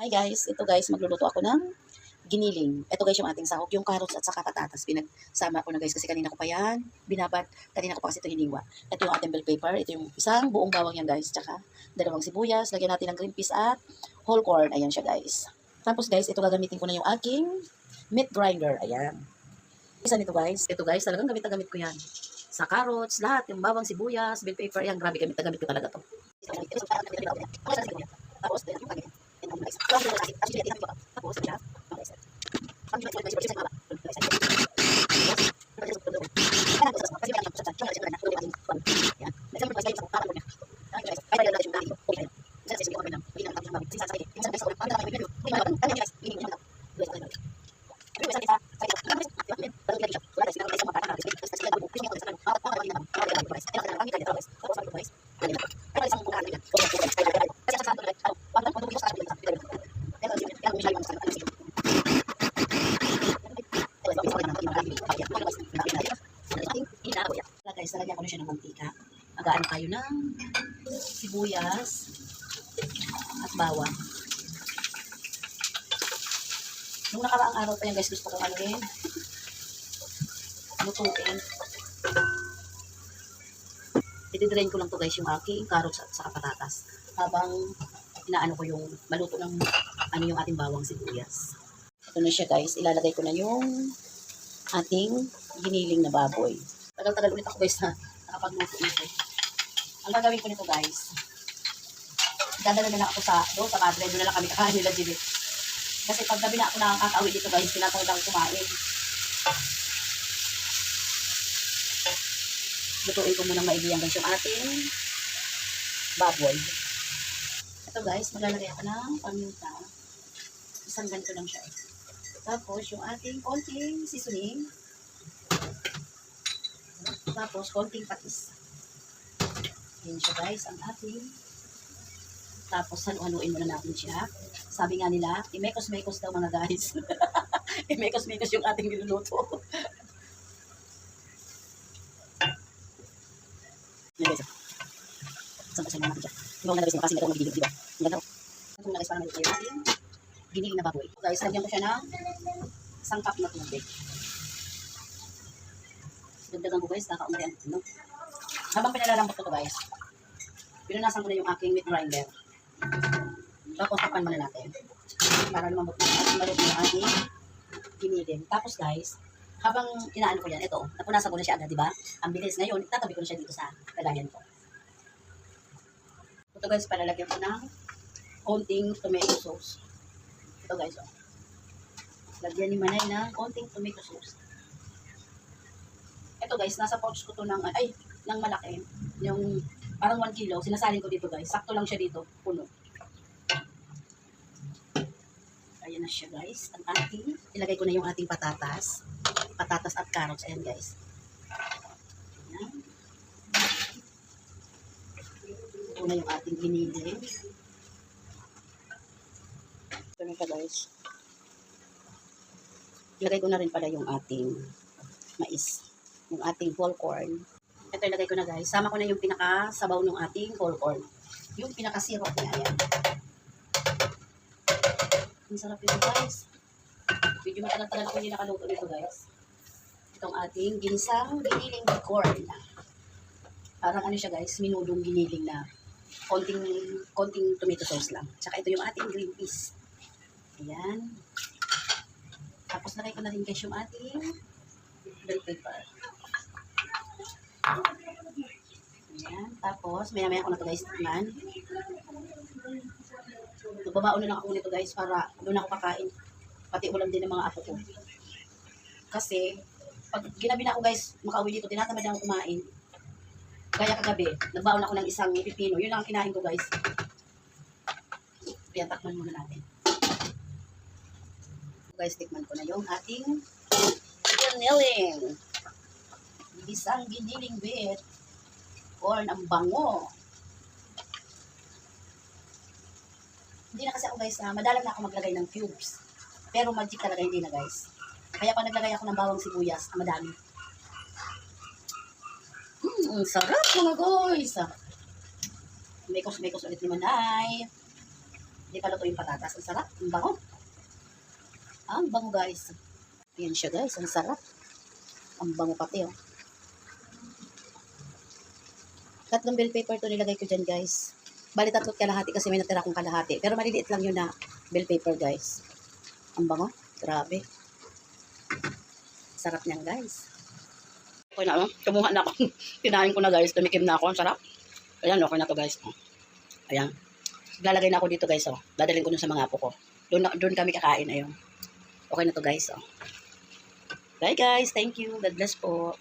Hi guys, ito guys, magluluto ako ng giniling. Ito guys yung ating sahog, yung carrots at saka patatas. Pinagsama ko na guys kasi kanina ko pa yan binabat. Kanina ko pa kasi ito hiniwa. Ito yung ating bell pepper, ito yung isang buong bawang yan guys. Tsaka dalawang sibuyas, lagyan natin ng green peas at whole corn. Ayan siya guys. Tapos guys, ito gagamitin ko na yung aking meat grinder. Ayan. Isa nito guys. Ito guys, talagang gamit na gamit ko yan. Sa carrots, lahat, yung bawang, sibuyas, bell pepper, yan, grabe gamit na gamit ko talaga to. Tapos, guys, lalagyan ko na siya ng mantika. Magaan tayo ng sibuyas at bawang. Nung nakaraang araw pa yan guys, gusto kong lutuin. I-drain ko lang to guys yung aking carrots at saka patatas. Habang inaano ko yung maluto ng yung ating bawang sibuyas. Ito na siya guys, ilalagay ko na yung ating giniling na baboy. Tagal-tagal ulit ako guys na nakapagluto nito. Ang gagawin ko nito guys, dadala na lang ako doon sa madre, doon na lang kami kakain nila Jimmy. Kasi pag gabi na ako nakakauwi dito guys, tinatawag lang kumain. Lutuin ko munang maigi guys yung ating baboy. Ito guys, maglalagay ako ng paminta. Isang ganito lang siya. Tapos yung ating konting seasoning. Tapos konting patis. Yan siya guys, ang ating. Tapos halu-haluin muna natin siya. Sabi nga nila, imekos-mekos daw mga guys. Imekos-mekos yung ating niluluto. Yan guys. Saan natin siya. Yung mga guys, kasi nila ito magiging, diba? Ang ganda. Ito na guys, parang niluluto yung ating giniling na baboy. Guys, lagyan ko siya ng isang cup na tubig. Dagdagan ko guys, kakaunarian ko. No? Habang pinalalambot ko to guys, pinunasan ko na yung aking meat grinder. Tapos tapan muna natin. Para lumambot na at maluto yung ating giniling. Tapos guys, habang inaano ko yan, ito, napunasan ko na siya agad, diba? Ang bilis. Ngayon, tatabi ko na siya dito sa lagayan ko. Ito guys, palalagyan ko ng konting tomato sauce. Ito guys, oh. Lagyan ni Manay ng konting tomato sauce. Ito guys, nasa pouch ko to ng malaki. Yung parang 1 kilo, sinasalin ko dito guys. Sakto lang siya dito, puno. Ayan na siya guys. Ang ating, ilagay ko na yung ating patatas. Patatas at carrots. Ayan guys. Ayan. Ito na yung ating giniling. Ito na siya guys. Ilagay ko na rin pala yung ating mais. Yung ating whole corn. Ito ilagay ko na guys. Sama ko na yung pinaka-sabaw ng ating whole corn. Yung pinaka-syrup niya. Ayan. Ang sarap ito guys. Medyo matagal-tagal ako hindi nakaluto nito guys. Itong ating ginisang giniling corn. Parang ano siya guys, minudong giniling na konting tomato sauce lang. Tsaka ito yung ating green peas. Ayan. Tapos lagay ko na rin guys yung ating bell pepper. Ayan. Tapos, maya-maya ko na ito guys, tikman. Nagbabaon na lang ako nito guys para doon ako kakain. Pati ulam din ng mga apo ko. Kasi, pag ginabi na ako guys, makauwi dito, tinatamad na ako kumain. Kaya kagabi, nagbaon ako ng isang pipino. Yun lang ang kinain ko guys. Kaya takman muna natin. Guys, tikman ko na yung ating giniling. Isang giniling with corn, ang bango. Hindi na kasi ako guys, madalang na ako maglagay ng cubes. Pero magic talaga hindi na guys. Kaya pag naglagay ako ng bawang sibuyas, madami. Ang sarap mga guys. Mekos-mekos ulit ni Manay. Hindi pa luto yung patatas. Ang sarap. Ang bango. Ang bango guys. Yan siya guys. Ang sarap. Ang bango pati oh. Tatlong bell paper to nilagay ko dyan guys. Bali 3 kalahati kasi may natira kong kalahati. Pero maliliit lang yun na bell paper guys. Ang bango. Grabe. Sarap niyan guys. Okay na oh. Kumuha na ako. Kinain ko na guys. Tumikim na ako. Ang sarap. Ayan okay na to guys. Ayan. Lalagay na ako dito guys oh. Dadalhin ko dun sa mga apo ko. Doon kami kakain. Ayun. Okay na to guys oh. Bye guys. Thank you. God bless po.